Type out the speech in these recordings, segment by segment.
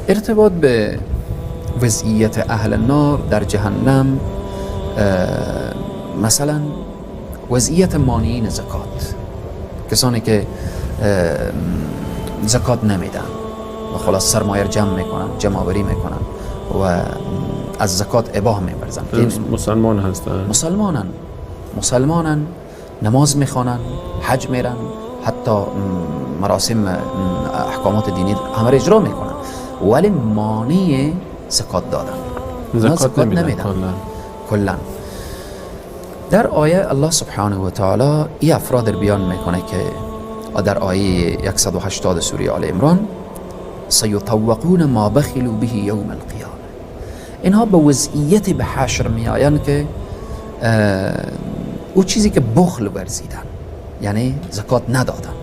ارتباط به وضعیت اهل النار در جهنم، مثلا وضعیت مانعین زکات، کسانی که زکات نمیدن و خلاص سرمایه جمع میکنن، جمع آوری میکنن و از زکات اباه می‌ورزن. مسلمان هستن، مسلمانن، نماز میخوانن، حج میرن، حتی مراسم احکامات دینی همه اجرا میکنن، ولی مانع زکات دادن، زکات نمیدن کلا. در آیه الله سبحانه و تعالی این افراد رو بیان میکنه که در آیه 180 سوره آل عمران سیطوقون ما بخلوا به یوم القیامه، اینها به وضعیت به حشر می آیند که او چیزی که بخل ورزیدن، یعنی زکات ندادن،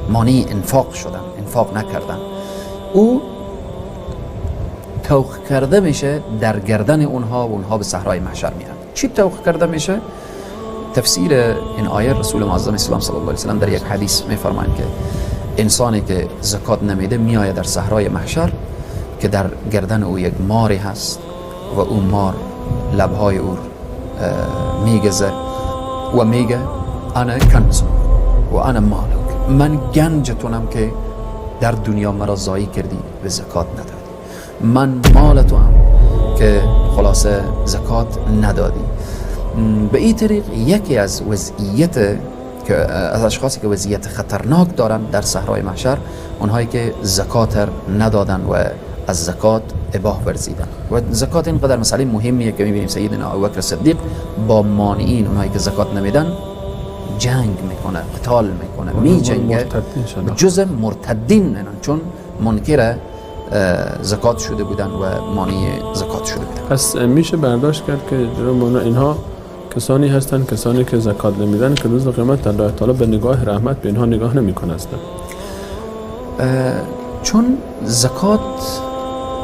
مانع انفاق شدن، انفاق نکردن، او توق کرده میشه در گردن اونها و اونها به صحرای محشر میرن. چی توق کرده میشه؟ تفسیر این آیه رسول معظم اسلام صلی الله علیه و سلم در یک حدیث میفرمایند که انسانی که زکات نمیده میآید در صحرای محشر که در گردن او یک ماری هست و اون مار لبهای او میگزه و میگه انا کنز و انا مالک، من گنجتونم که در دنیا مرا ضایع کردی به زکات ندادی، من مال تو هم که خلاصه زکات ندادی. به این طریق یکی از وضعیت که از اشخاصی که وضعیت خطرناک دارن در صحرای محشر، اونهایی که زکات ندادن و از زکات اباه ورزیدن. و زکات اینقدر مسئله مهمیه که میبینیم سیدنا ابوبکر صدیق با مانعین، اونهایی که زکات نمیدن، جنگ میکنه، قتال میکنه، میجنگه، جزء مرتدین، چون منکر زکات شده بودن و مانع زکات شده بودن. پس میشه برداشت کرد که اینها کسانی هستن، کسانی که زکات نمیدن که روز قیامت الله تعالی به نگاه رحمت به اینها نگاه نمیکنه اصلا، چون زکات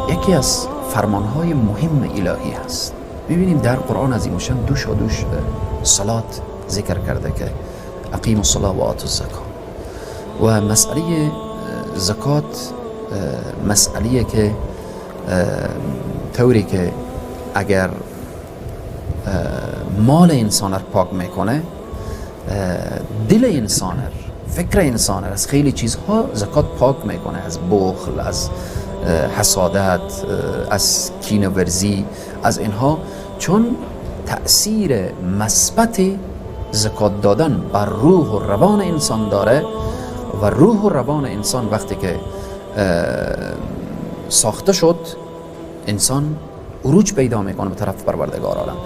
یکی از فرمانهای مهم الهی هست. ببینیم در قرآن عظیم الشان دوش صلات ذکر کرده که اقیموا الصلاة و آتوا الزکات، و مسئله زکات مسئله که طوری که اگر مال انسان رو پاک میکنه، دل انسان رو، فکر انسان رو از خیلی چیزها زکات پاک میکنه، از بخل، از حسادت، از کینه‌ورزی، از اینها، چون تأثیر مثبت زکات دادن بر روح و روان انسان داره و روح و روان انسان وقتی که ساخته شد، انسان عروج پیدا میکنه به طرف پروردگار عالم.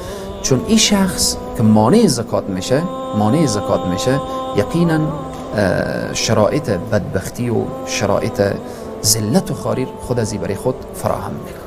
چون این شخص که مانع زکات میشه یقینا شرایط بدبختی و شرایط ذلت و خواری خود از برای خود فراهم میکنه.